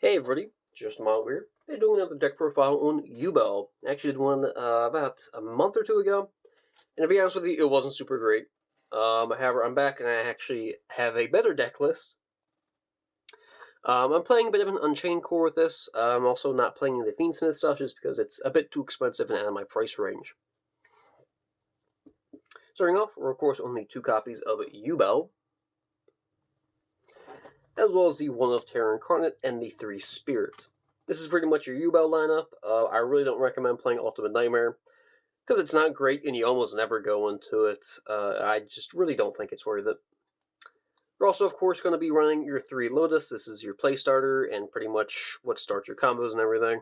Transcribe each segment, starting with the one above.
Hey everybody, just a moment here. They're doing another deck profile on Yubel. Actually did one about a month or two ago, and to be honest with you, it wasn't super great. However, I'm back and I actually have a better deck list. I'm playing a bit of an Unchained core with this. I'm also not playing the Fiendsmith stuff just because it's a bit too expensive and out of my price range. Starting off, we're of course only 2 copies of Yubel, as well as the 1 of Terra Incarnate and the 3 Spirit. This is pretty much your Yubel lineup. I really don't recommend playing Ultimate Nightmare, because it's not great and you almost never go into it. I just really don't think it's worth it. You're also, of course, going to be running your 3 Lotus. This is your play starter and pretty much what starts your combos and everything.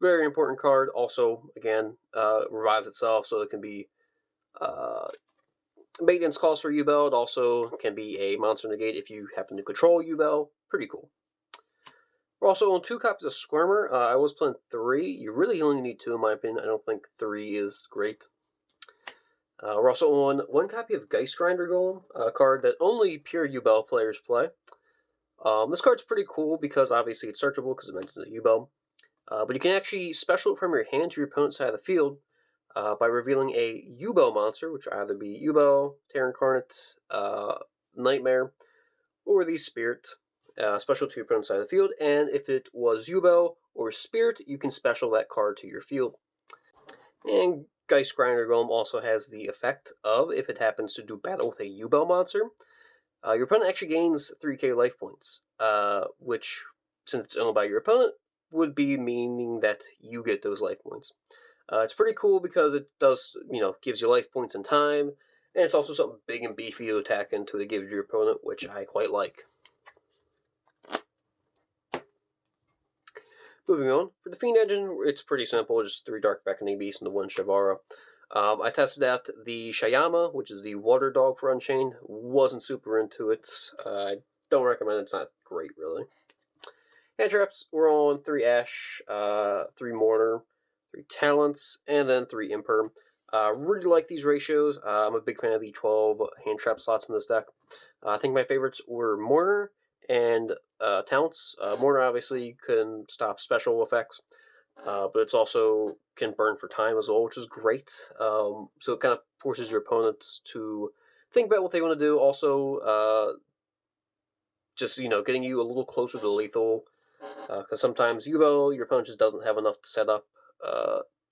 Very important card. Also, again, revives itself, so it can be maintenance calls for Yubel. It also can be a monster negate if you happen to control Yubel. Pretty cool. We're also on 2 copies of Squirmer. I was playing 3. You really only need 2 in my opinion. I don't think 3 is great. We're also on 1 copy of Geistgrinder Golem, a card that only pure Yubel players play. This card's pretty cool because obviously it's searchable because it mentions a Yubel. But you can actually special it from your hand to your opponent's side of the field by revealing a Yubel monster, which will either be Yubel, Terra Incarnate, Nightmare, or the Spirit. Special to your opponent's side of the field, and if it was Yubel or Spirit, you can special that card to your field. And Geistgrinder Golem also has the effect of, if it happens to do battle with a Yubel monster, your opponent actually gains 3k life points, which, since it's owned by your opponent, would be meaning that you get those life points. It's pretty cool because it does, gives you life points and time, and it's also something big and beefy to attack into to give your opponent, which I quite like. Moving on, for the Fiend Engine, it's pretty simple, just 3 Dark Beckoning Beasts and the 1 Shavara. I tested out the Shayama, which is the Water Dog for Unchained. Wasn't super into it. I don't recommend it. It's not great, really. Hand traps, we're on 3 Ash, 3 Mourner, 3 Talents, and then 3 Imperm. Really like these ratios. I'm a big fan of the 12 hand trap slots in this deck. I think my favorites were Mourner and Talents. Mourner obviously can stop special effects, but it's also can burn for time as well, which is great. So it kind of forces your opponents to think about what they want to do. Also, just getting you a little closer to lethal, because sometimes your opponent just doesn't have enough to set up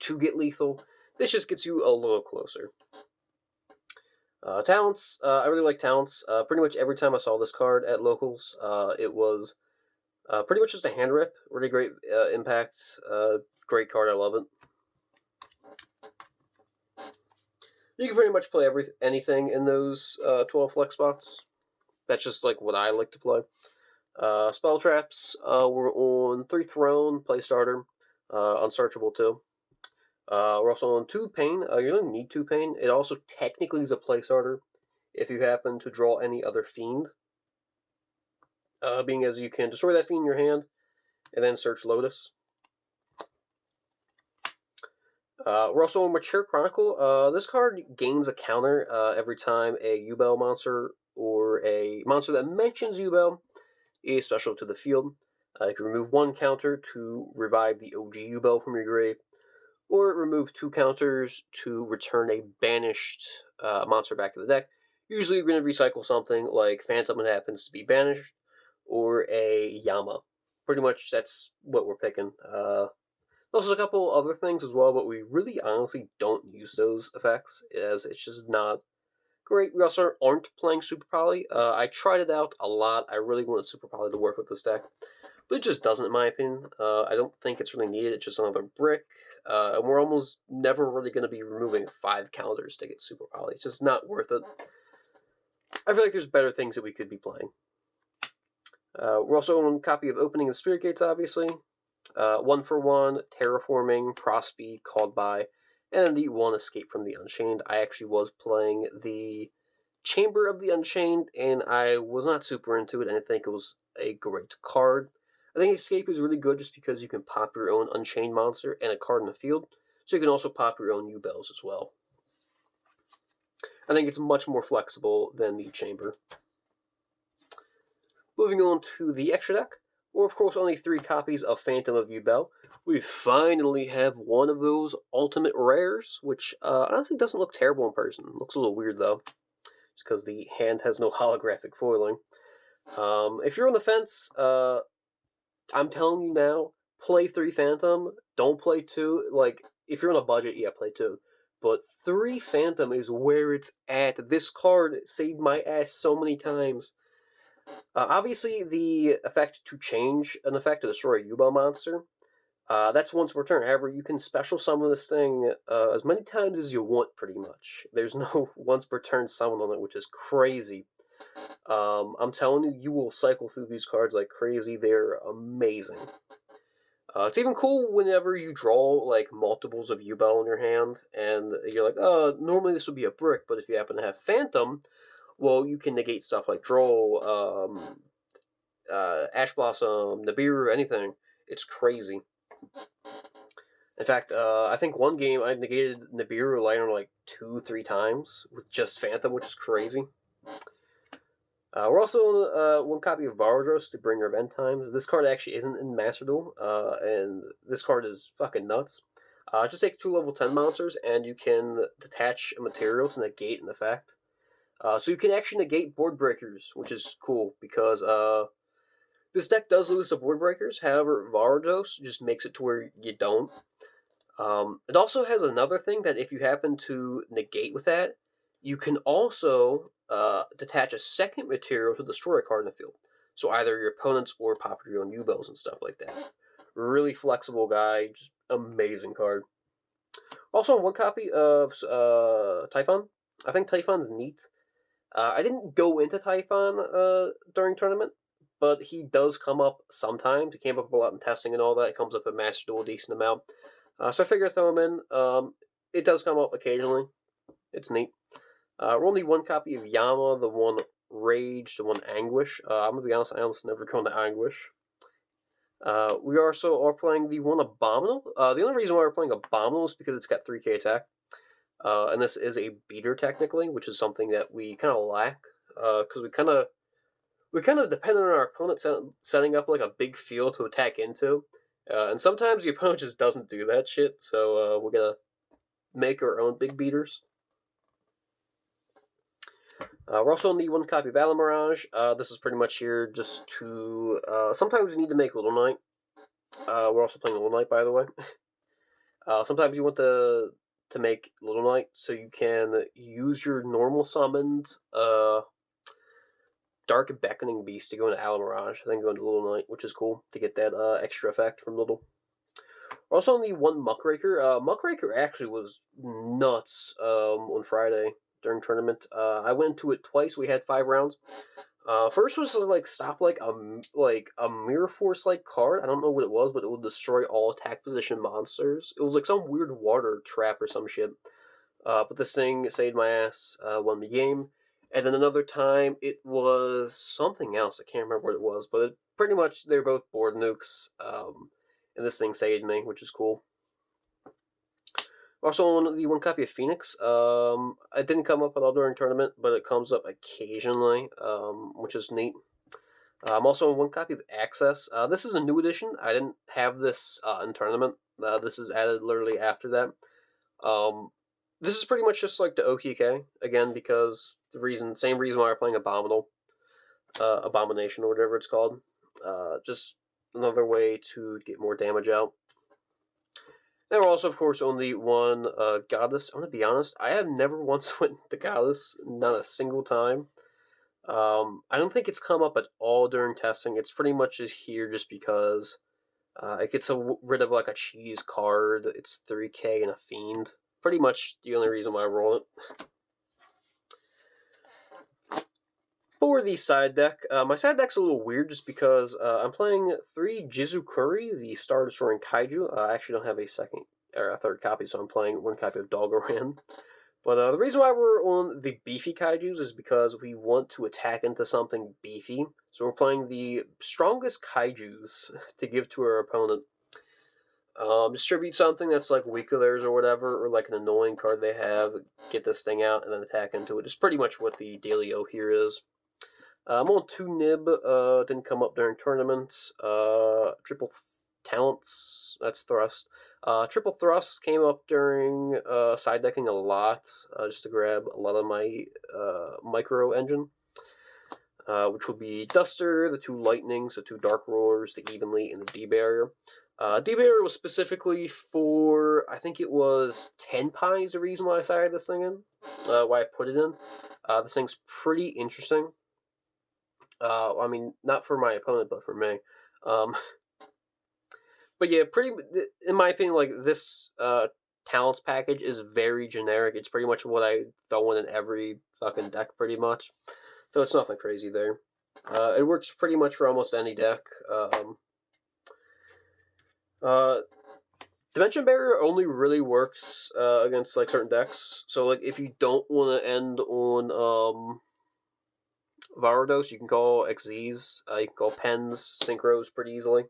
to get lethal. This just gets you a little closer. Talents, I really like Talents. Pretty much every time I saw this card at locals, it was pretty much just a hand rip. Really great impact. Great card, I love it. You can pretty much play anything in those 12 flex spots. That's just like what I like to play. Spell traps, we're on 3 Throne, play starter, unsearchable too. We're also on 2 Pain. You don't need 2 Pain. It also technically is a play starter if you happen to draw any other Fiend. Being as you can destroy that Fiend in your hand and then search Lotus. We're also on Mature Chronicle. This card gains a counter every time a Yubel monster or a monster that mentions Yubel is special to the field. You can remove 1 counter to revive the OG Yubel from your grave, or remove 2 counters to return a banished monster back to the deck. Usually you're going to recycle something like Phantom that happens to be banished, or a Yama. Pretty much that's what we're picking. Also a couple other things as well, but we really honestly don't use those effects, as it's just not great. We also aren't playing Super Poly. I tried it out a lot. I really wanted Super Poly to work with this deck, but it just doesn't, in my opinion. I don't think it's really needed. It's just another brick, and we're almost never really going to be removing 5 counters to get Super Poly. It's just not worth it. I feel like there's better things that we could be playing. We're also on a copy of Opening of Spirit Gates, obviously. 1 for 1, Terraforming, Prosby, Called By, and then the 1 Escape from the Unchained. I actually was playing the Chamber of the Unchained, and I was not super into it, and I think it was a great card. I think Escape is really good just because you can pop your own Unchained monster and a card in the field, so you can also pop your own Yubels as well. I think it's much more flexible than the Chamber. Moving on to the extra deck, Or, of course, only 3 copies of Phantom of Yubel. We finally have one of those ultimate rares, which honestly doesn't look terrible in person. Looks a little weird, though, just because the hand has no holographic foiling. If you're on the fence, I'm telling you now, play 3 Phantom. Don't play 2. Like, if you're on a budget, yeah, play 2. But 3 Phantom is where it's at. This card saved my ass so many times. Obviously, the effect to change an effect to destroy a Yubel monster, that's once per turn. However, you can special summon this thing as many times as you want, pretty much. There's no once per turn summon on it, which is crazy. I'm telling you, you will cycle through these cards like crazy. They're amazing. It's even cool whenever you draw like multiples of Yubel in your hand, and you're like, normally this would be a brick, but if you happen to have Phantom, well, you can negate stuff like Droll, Ash Blossom, Nibiru, anything. It's crazy. In fact, I think one game I negated Nibiru Liner like 2-3 times with just Phantom, which is crazy. We're also on one copy of Varadros to bring our end times. This card actually isn't in Master Duel, and this card is fucking nuts. Just take 2 level 10 monsters, and you can detach a material to negate an effect. So you can actually negate board breakers, which is cool, because this deck does lose the board breakers. However, Varadros just makes it to where you don't. It also has another thing that if you happen to negate with that, you can also detach a second material to destroy a card in the field. So either your opponent's or pop your own U-Bells and stuff like that. Really flexible guy, just amazing card. Also, one copy of Typhon. I think Typhon's neat. I didn't go into Typhon during tournament, but he does come up sometimes. He came up a lot in testing and all that. It comes up in Master Duel a decent amount. So I figure throw him in. It does come up occasionally. It's neat. We're only one copy of Yama, the one Rage, the one Anguish. I'm going to be honest, I almost never go into Anguish. We also are playing the one Abominable. The only reason why we're playing Abominable is because it's got 3k attack. And this is a beater technically, which is something that we kind of lack. Because we kind of depend on our opponent setting up like a big field to attack into. And sometimes the opponent just doesn't do that shit, so we're gonna make our own big beaters. We're also on the one copy of Battle Mirage. This is pretty much here just to... sometimes you need to make Little Knight. We're also playing Little Knight, by the way. Sometimes you want to make Little Knight so you can use your normal summoned Dark Beckoning Beast to go into Alamirage, then go into Little Knight, which is cool to get that extra effect from Little. We're also on the one Muckraker. Muckraker actually was nuts on Friday during tournament. I went to it twice. We had 5 rounds. First was like stop like a Mirror Force like card. I don't know what it was, but it would destroy all attack position monsters. It was like some weird water trap or some shit. But this thing saved my ass. Won the game. And then another time, it was something else. I can't remember what it was, but pretty much they're both board nukes. And this thing saved me, which is cool. Also, on the one copy of Phoenix. It didn't come up at all during tournament, but it comes up occasionally, which is neat. I'm also on one copy of Access. This is a new edition. I didn't have this in tournament. This is added literally after that. This is pretty much just like the OTK again, because same reason why we're playing Abomination or whatever it's called. Just another way to get more damage out. And we're also, of course, only one Goddess. I'm gonna be honest, I have never once went to Goddess, not a single time. I don't think it's come up at all during testing. It's pretty much just here just because it gets rid of like a cheese card. It's 3k and a Fiend. Pretty much the only reason why I roll it. For the side deck, my side deck's a little weird just because I'm playing 3 Jizukuri, the Star Destroying Kaiju. I actually don't have a second or a third copy, so I'm playing one copy of Doggoran. But the reason why we're on the beefy Kaijus is because we want to attack into something beefy. So we're playing the strongest Kaijus to give to our opponent. Distribute something that's like weak to theirs or whatever, or like an annoying card they have, get this thing out, and then attack into it. It's pretty much what the dealio here is. I'm on 2 nib, didn't come up during tournaments. Triple talents, that's thrust. Triple thrust came up during side decking a lot, just to grab a lot of my micro engine. Which will be Duster, the 2 Lightnings, the 2 Dark Rollers, the Evenly, and the D-Barrier. D-Barrier was specifically for, I think it was 10 pies, the reason why I decided this thing in, why I put it in. This thing's pretty interesting. I mean, not for my opponent, but for me. But yeah, in my opinion, like, this talents package is very generic. It's pretty much what I throw in every fucking deck, pretty much. So it's nothing crazy there. It works pretty much for almost any deck. Uh, Dimension Barrier only really works against like certain decks. So like if you don't want to end on Varados, you can call XZs. You can call Pens, Synchros pretty easily.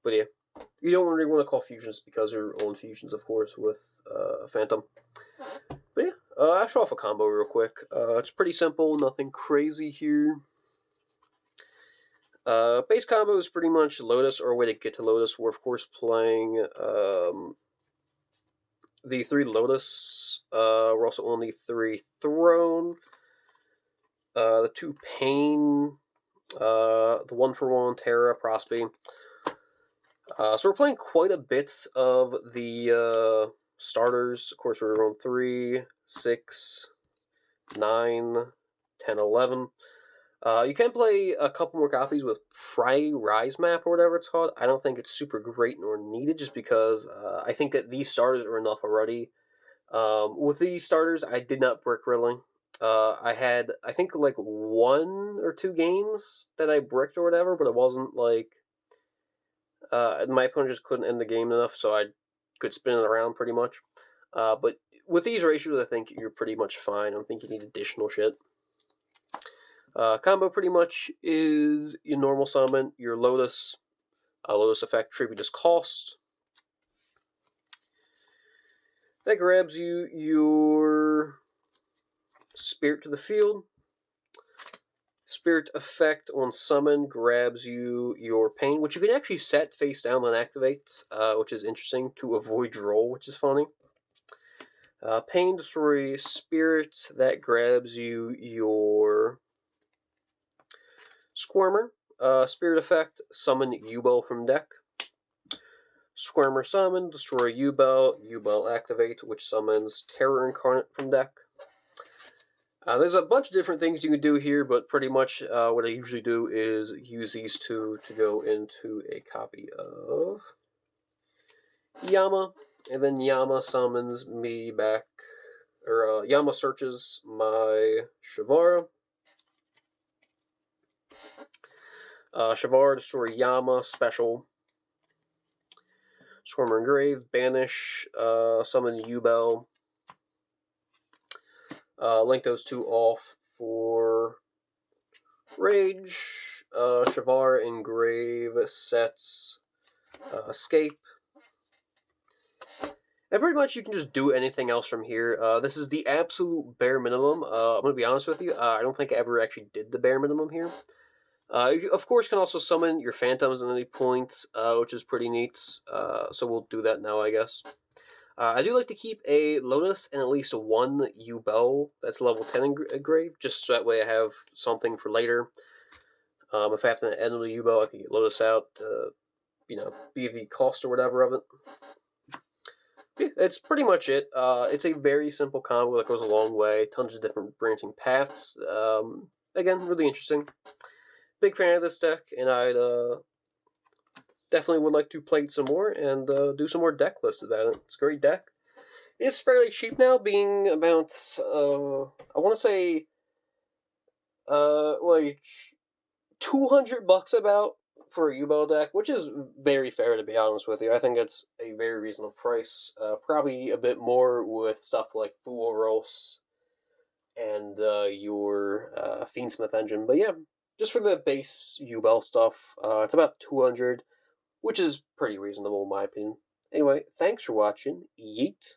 But yeah, you don't really want to call Fusions because you're on Fusions, of course, with Phantom. But yeah, I'll show off a combo real quick. It's pretty simple, nothing crazy here. Base combo is pretty much Lotus or a way to get to Lotus. We're of course playing the 3 Lotus. We're also on the 3 Throne. The 2 Pain. The 1-for-1 Terra Prospe. So we're playing quite a bit of the starters. Of course, we're on 3, 6, 9, 10, 11. You can play a couple more copies with Rise Map or whatever it's called. I don't think it's super great nor needed just because I think that these starters are enough already. With these starters, I did not brick really. I had, I think, like 1 or 2 games that I bricked or whatever, but it wasn't like... my opponent just couldn't end the game enough, so I could spin it around pretty much. But with these ratios, I think you're pretty much fine. I don't think you need additional shit. Combo pretty much is your normal summon, your Lotus, Lotus effect, tribute is cost. That grabs you your Spirit to the field. Spirit effect on summon grabs you your Pain, which you can actually set face down and activate, which is interesting, to avoid draw, which is funny. Pain destroy Spirit, that grabs you your Squirmer. Spirit effect, summon Yubel from deck. Squirmer summon, destroy Yubel. Yubel activate, which summons Terror Incarnate from deck. There's a bunch of different things you can do here, but pretty much what I usually do is use these two to go into a copy of Yama, and then Yama summons me back, or Yama searches my Shavara. Shavara, destroy Yama, special. Swarmer Engrave, banish, summon Yubel. Link those 2 off for Rage. Shavara Engrave sets Escape. And pretty much you can just do anything else from here. This is the absolute bare minimum. I'm going to be honest with you. I don't think I ever actually did the bare minimum here. You, of course, can also summon your Phantoms at any point, which is pretty neat. So we'll do that now, I guess. I do like to keep a Lotus and at least 1 Yubel that's level 10 engraved, just so that way I have something for later. If I have to end with Yubel, I can get Lotus out to, be the cost or whatever of it. Yeah, it's pretty much it. It's a very simple combo that goes a long way. Tons of different branching paths. Again, really interesting. Big fan of this deck, and I'd definitely would like to play it some more and do some more deck lists about it. It's a great deck. It's fairly cheap now, being about, I want to say, like, $200 about for a Yubel deck, which is very fair, to be honest with you. I think it's a very reasonable price. Probably a bit more with stuff like Fuoros and your Fiendsmith engine. But yeah, just for the base Yubel stuff, it's about 200, which is pretty reasonable in my opinion. Anyway, thanks for watching. Yeet.